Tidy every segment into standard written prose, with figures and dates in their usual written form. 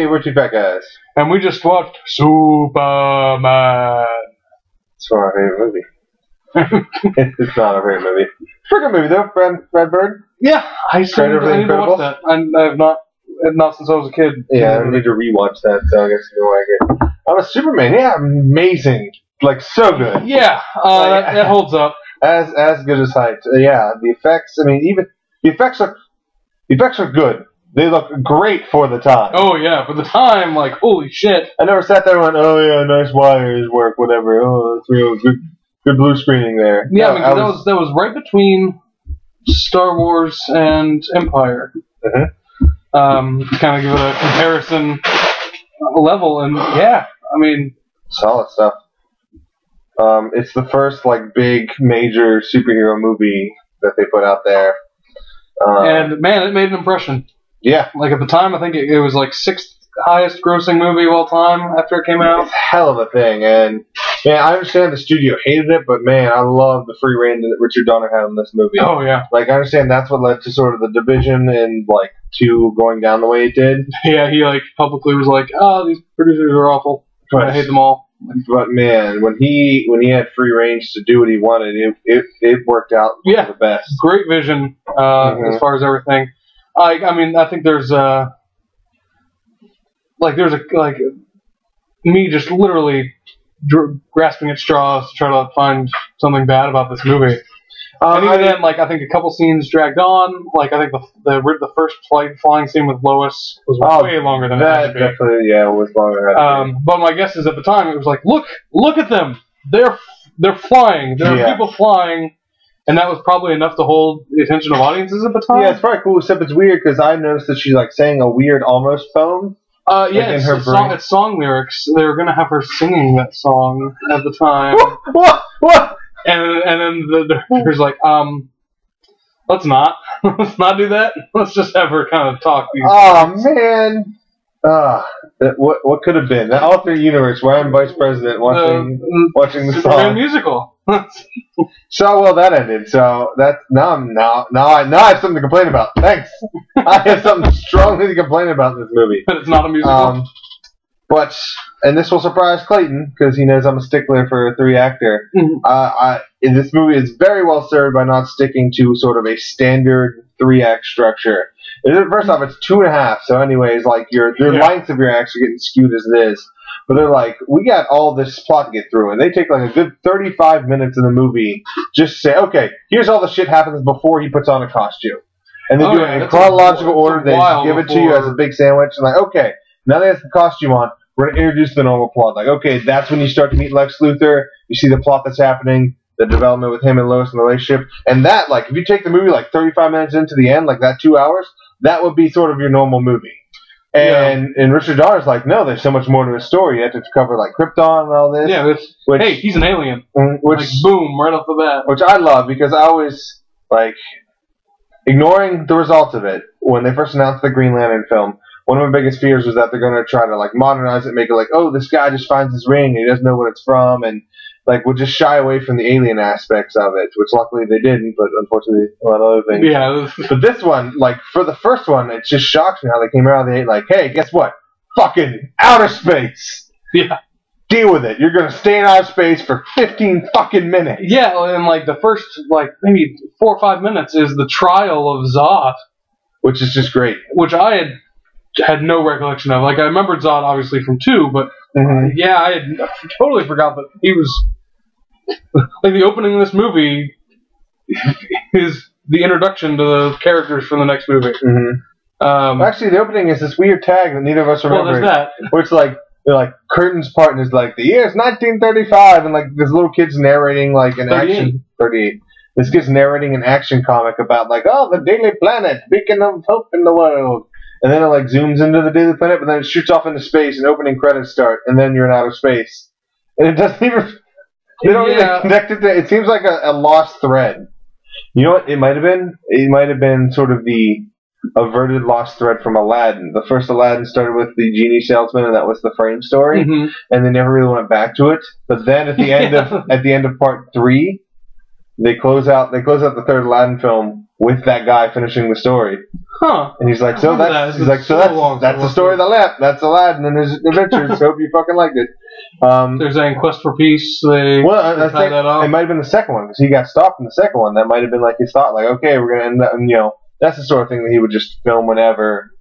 Hey, we're two fat guys. And we just watched Superman. It's not our favorite movie. It's not our favorite movie. Pretty good movie though, Brad Bird. Yeah, I still need to watch that. I have not since I was a kid. Yeah, I need to rewatch that, so I guess you like it. I'm a Superman. Yeah, amazing. Like, so good. Yeah, that holds up. As good as hyped. Yeah, the effects. I mean, even the effects are good. They look great for the time. Oh yeah, for the time, like holy shit. I never sat there and went, oh yeah, nice wires work, whatever. Oh, that's real good blue screening there. Yeah, no, I mean, that was right between Star Wars and Empire. Kind of give it a comparison level, and yeah, I mean, solid stuff. It's the first like big major superhero movie that they put out there, and man, it made an impression. Yeah, like at the time, I think it was like 6th highest grossing movie of all time after it came out. It's a hell of a thing, and man, I understand the studio hated it, but man, I love the free reign that Richard Donner had in this movie. Oh yeah, like I understand that's what led to sort of the division and like 2 going down the way it did. Yeah, he like publicly was like, "Oh, these producers are awful. I hate them all." But man, when he had free range to do what he wanted, it worked out for the best. Great vision as far as everything. I mean, I think there's me just literally grasping at straws to try to find something bad about this movie. And even then, like I think a couple scenes dragged on. Like I think the first flying scene with Lois was way longer than it had to be. Definitely, yeah, it was longer. But my guess is at the time it was like, look at them. They're flying. There are people flying. And that was probably enough to hold the attention of audiences at the time. Yeah, it's probably cool, except it's weird because I noticed that she's like saying a weird almost poem. Yeah, it's song lyrics. They were gonna have her singing that song at the time. What? And then the director's like, let's not do that. Let's just have her kind of talk. Man. What could have been that alternate universe where I'm vice president watching the Superman musical. So well that ended. So that's now I have something to complain about. Thanks. I have something strongly to complain about in this movie. But it's not a musical. And this will surprise Clayton because he knows I'm a stickler for a 3-actor. In this movie, it's very well served by not sticking to sort of a standard 3-act structure. First off, it's 2.5. So, anyways, like your length of your acts are getting skewed as it is. But they're like, we got all this plot to get through, and they take like a good 35 minutes in the movie just to say, okay, here's all the shit happens before he puts on a costume, and they do it in chronological order. They just give it to you as a big sandwich, and like, okay, now that he has the costume on, we're gonna introduce the normal plot. Like, okay, that's when you start to meet Lex Luthor. You see the plot that's happening, the development with him and Lois in the relationship, and that, like, if you take the movie like 35 minutes into the end, like that 2 hours, that would be sort of your normal movie. And Richard Donner's like, no, there's so much more to his story. You have to cover like Krypton and all this. Yeah, hey, he's an alien. Which, like, boom, right off the bat. Which I love because I always like ignoring the results of it. When they first announced the Green Lantern film, one of my biggest fears was that they're going to try to like modernize it, make it like, oh, this guy just finds his ring and he doesn't know what it's from, and like would just shy away from the alien aspects of it, which luckily they didn't, but unfortunately a lot of other things. Yeah. But this one, like for the first one, it just shocks me how they came out of the gate like, hey, guess what? Fucking outer space. Yeah. Deal with it. You're gonna stay in outer space for 15 fucking minutes. Yeah, and like the first like maybe 4 or 5 minutes is the trial of Zod, which is just great. Which I had no recollection of. Like I remembered Zod obviously from 2, but yeah, I had totally forgot that he was like the opening of this movie is the introduction to the characters from the next movie. Actually, the opening is this weird tag that neither of us remember. Well, there's that. Where it's like they're like curtains part and it's like the year is 1935 and like this little kid's narrating like an 38. This kid's narrating an action comic about like, oh, the Daily Planet, beacon of hope in the world. And then it like zooms into the Daily Planet, but then it shoots off into space and opening credits start, and then you're in outer space. And it doesn't even they don't even connect it to it seems like a lost thread. You know what it might have been? It might have been sort of the averted lost thread from Aladdin. The first Aladdin started with the genie salesman, and that was the frame story, and they never really went back to it. But then at the end of part 3, they close out the third Aladdin film with that guy finishing the story. Huh. And he's like, so that's the story of the lamp. That's Aladdin and his adventures. Hope you fucking liked it. They're saying Quest for Peace. It might have been the second one because he got stopped in the second one. That might have been like his thought, like, okay, we're gonna end up, and that's the sort of thing that he would just film whenever.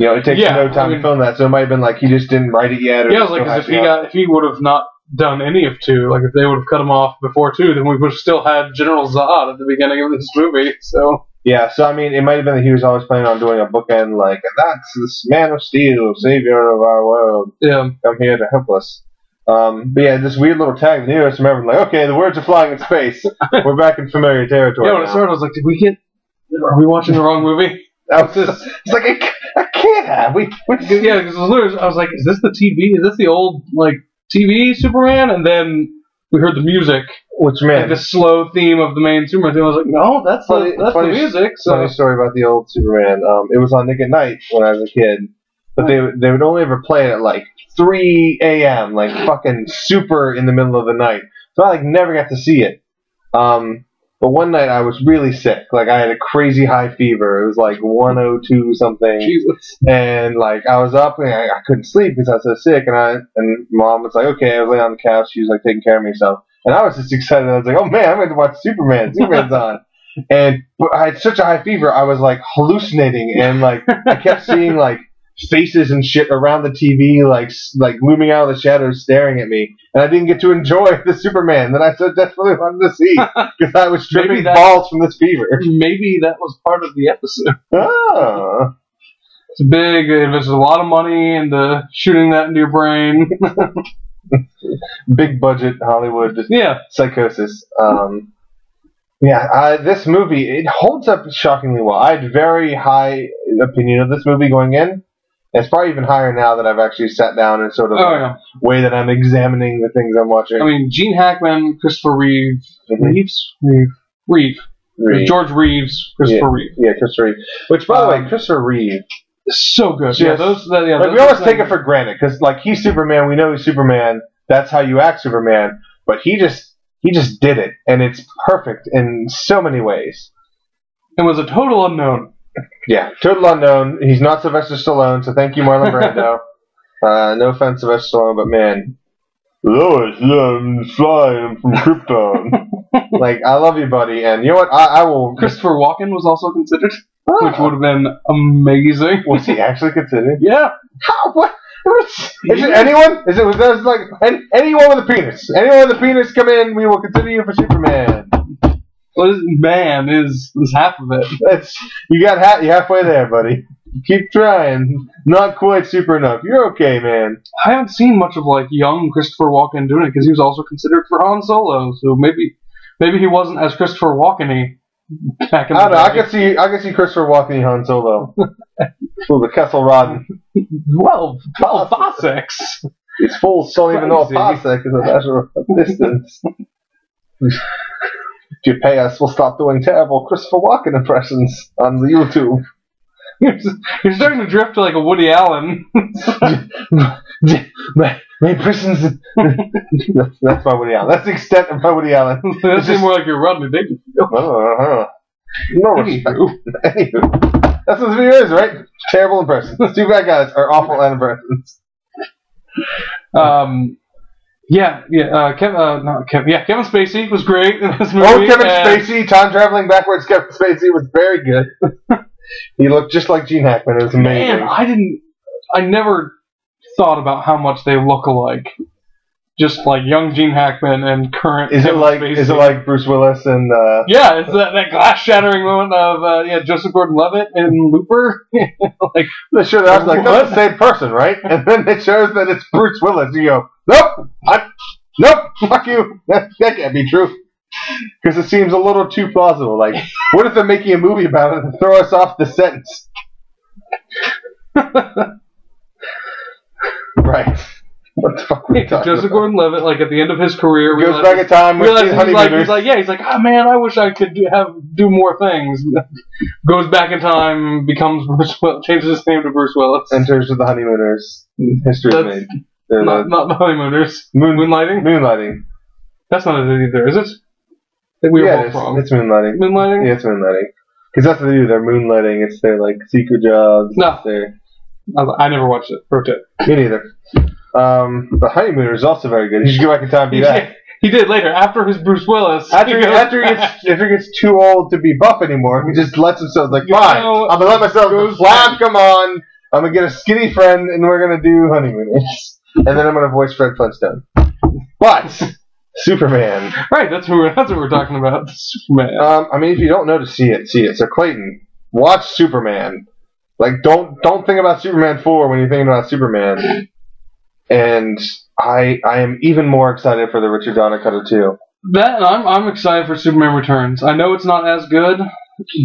It takes no time to film that, so it might have been like he just didn't write it yet. Or yeah, like if he would have not done any of 2, like if they would have cut him off before 2, then we would have still had General Zod at the beginning of this movie. So yeah, so I mean, it might have been that he was always planning on doing a bookend, like, and that's this Man of Steel, savior of our world. Yeah, come here to help us. But yeah, this weird little tag in the universe. Remember, like, okay, the words are flying in space. We're back in familiar territory. Yeah, when it started, I was like, are we watching the wrong movie? It's like I can't have. Yeah, because I was like, is this the TV? Is this the old like TV Superman? And then we heard the music, which man, like the slow theme of the main Superman theme. I was like, no, that's the music. So. Funny story about the old Superman. It was on Nick at Night when I was a kid, but they would only ever play it at like 3 a.m. like fucking super in the middle of the night. So I like never got to see it. But one night I was really sick. Like I had a crazy high fever. It was like 102 something. Jesus. And like I was up and I couldn't sleep because I was so sick. And Mom was like, okay. I was laying on the couch. She was like taking care of myself. And I was just excited. I was like, oh man, I'm going to watch Superman. Superman's on. And I had such a high fever. I was like hallucinating and like I kept seeing like faces and shit around the TV, like looming out of the shadows, staring at me, and I didn't get to enjoy the Superman that I so desperately wanted to see because I was tripping balls from this fever. Maybe that was part of the episode. Oh. It's big. There's a lot of money into shooting that into your brain. Big budget Hollywood. Psychosis. This movie, it holds up shockingly well. I had very high opinion of this movie going in. It's probably even higher now that I've actually sat down and sort of way that I'm examining the things I'm watching. I mean, Gene Hackman, Christopher Reeve, Reeve. George Reeves, Christopher Reeve. Yeah, Christopher Reeve. Which, by the way, Christopher Reeve is so good. We always take it for granted because, like, he's Superman. We know he's Superman. That's how you act Superman. But he just did it, and it's perfect in so many ways. It was a total unknown. Yeah, total unknown. He's not Sylvester Stallone, so thank you, Marlon Brando. No offense, Sylvester Stallone, but man, Lois, I'm flying. I'm from Krypton. Like, I love you, buddy, and you know what? I will. Christopher Walken was also considered, which would have been amazing. Was he actually considered? Yeah. How? What? Is it anyone? Was like anyone with a penis? Anyone with a penis, come in. We will consider you for Superman. Well, man is half of it. You're halfway there, buddy. Keep trying. Not quite super enough. You're okay, man. I haven't seen much of like young Christopher Walken doing it because he was also considered for Han Solo. So maybe he wasn't as Christopher Walken-y back in the day. I can see Christopher Walken Han Solo. Well, the Kessel Rod. 12 parsecs. It's full, so even though a parsec is a measure of distance. If you pay us, we'll stop doing terrible Christopher Walken impressions on the YouTube. You're starting to drift to like a Woody Allen. my impressions. That's my Woody Allen. That's the extent of my Woody Allen. That seems more like you're Rodney Dangerfield. No respect. Anywho. That's what the video is, right? Terrible impressions. Two bad guys are awful at impressions. Kevin Spacey was great in this movie. Oh, Kevin Spacey, time traveling backwards. Kevin Spacey was very good. He looked just like Gene Hackman. It was amazing. Man, I never thought about how much they look alike. Just like young Gene Hackman and current. Is it like Bruce Willis and? Yeah, it's that glass shattering moment of Joseph Gordon-Levitt and Looper. Like they show that I was like, that's the same person, right? And then it shows that it's Bruce Willis. You go, nope, fuck you. That can't be true. Because it seems a little too plausible. Like, what if they're making a movie about it and throw us off the sentence? Right. What the fuck? Joseph Gordon-Levitt, like at the end of his career, goes back in time. He's like, oh man, I wish I could do more things. Goes back in time, becomes Bruce Willis, changes his name to Bruce Willis. Enters with the Honeymooners. History is made. Not the Honeymooners. Moonlighting. Moonlighting. That's not it either, is it? We were both wrong. It's Moonlighting. Moonlighting. Yeah, it's Moonlighting. Because that's what they do. They're moonlighting. It's their like secret jobs. No. I never watched it. Pro tip. Me neither. The Honeymooner is also very good. He should go back in time and be that. He did later, after his Bruce Willis. After he gets too old to be buff anymore, he just lets himself like, fine, I'm gonna let myself go flab. Come on, I'm gonna get a skinny friend, and we're gonna do Honeymooners, and then I'm gonna voice Fred Flintstone. But Superman, right? That's what we're talking about. Superman. I mean, if you don't know to see it. So Clayton, watch Superman. Like, don't think about Superman 4 when you're thinking about Superman. And I am even more excited for the Richard Donner Cutter too. That I'm excited for Superman Returns. I know it's not as good,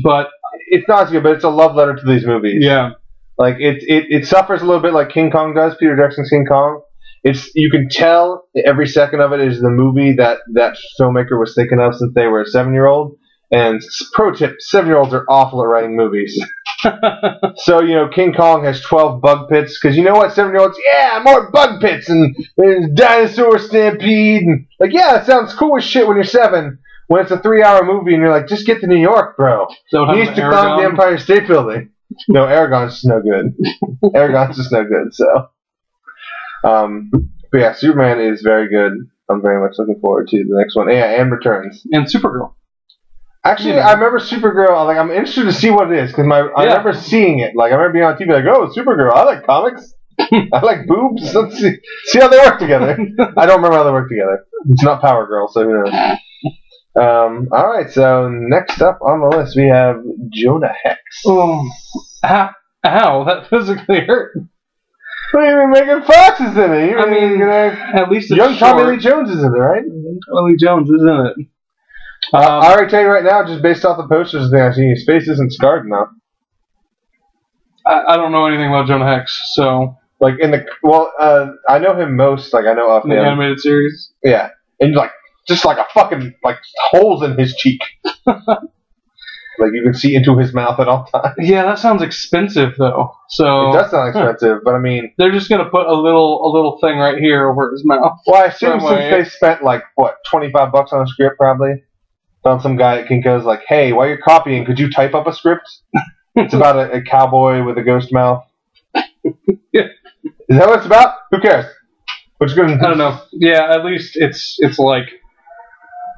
but it's not as good. But it's a love letter to these movies. Yeah, like it suffers a little bit like King Kong does. Peter Jackson's King Kong. You can tell every second of it is the movie that filmmaker was thinking of since they were a 7-year-old. And pro tip: 7-year-olds are awful at writing movies. So, King Kong has 12 bug pits, because you know what, 7-year-olds, yeah, more bug pits, and dinosaur stampede, and, like, yeah, that sounds cool as shit when you're 7, when it's a 3-hour movie, and you're like, just get to New York, bro. So he used to climb the Empire State Building. No, Aragon's just no good. Aragon's just no good, so. But yeah, Superman is very good. I'm very much looking forward to the next one. Yeah, and Returns. And Supergirl. Actually, I remember Supergirl. Like, I'm interested to see what it is because I remember seeing it. Like, I remember being on TV. Like, oh, Supergirl. I like comics. I like boobs. Let's see how they work together. I don't remember how they work together. It's not Power Girl, so who knows? All right. So next up on the list we have Jonah Hex. Oh, ow! That physically hurt. Well, even Megan Fox is in it. I mean, at least it's young Tommy Lee Jones is in it, right? Tommy Lee Jones is in it. I already tell you right now, just based off the posters and I've seen, his face isn't scarred enough. I don't know anything about Jonah Hex, so like I know him most. Like I know of him. The animated series. Yeah, and just like a fucking holes in his cheek. Like you can see into his mouth at all times. Yeah, that sounds expensive though. So it does sound expensive, but I mean, they're just gonna put a little thing right here over his mouth. Well, I assume since they spent like what $25 on a script, probably found some guy at Kinko's like, hey, while you're copying, could you type up a script? It's about a cowboy with a ghost mouth. Yeah. Is that what it's about? Who cares? What's good? I don't know. Yeah, at least it's like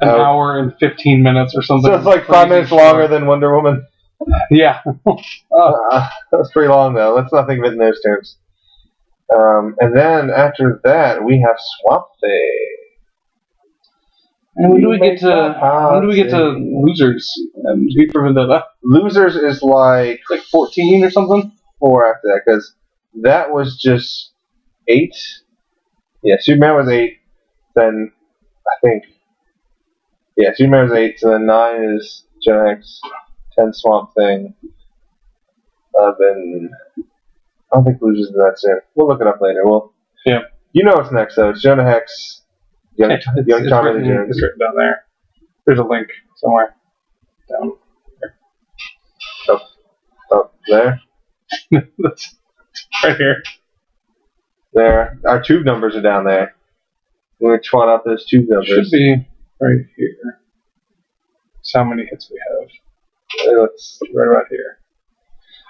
an hour and 15 minutes or something. So it's like 5 minutes longer than Wonder Woman. Yeah. That's pretty long though. Let's not think of it in those terms. And then after that we have Swamp Thing. And when do we get to Losers? We figured that up. Losers is like 14 or something. 4 after that, because that was just 8. Yeah, Superman was 8. Then I think. Yeah, Superman was 8. So then 9 is Jonah Hex. 10 Swamp Thing. 11. I don't think Losers is that soon. We'll look it up later. Yeah. You know what's next though. It's Jonah Hex. Young Tommy Lee Jones. It's written down there. There's a link somewhere. Down there. Oh, there? That's right here. There. Our tube numbers are down there. We're going to twat out those tube numbers. Should be right here. That's how many hits we have. Let's right about here.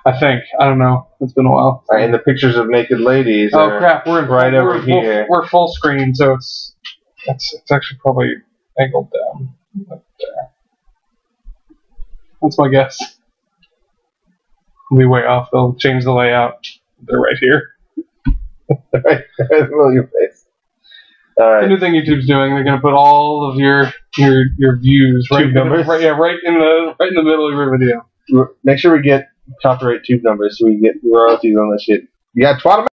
I think. I don't know. It's been a while. And the pictures of naked ladies are crap. We're over here. We're full screen, so it's actually probably angled down up there. That's my guess. I'll be way off. They'll change the layout. They're right here. Right below your face. All right. The new thing YouTube's doing, they're going to put all of your views right in the middle of your video. Make sure we get copyright tube numbers so we get royalties on this shit. You got twat 'em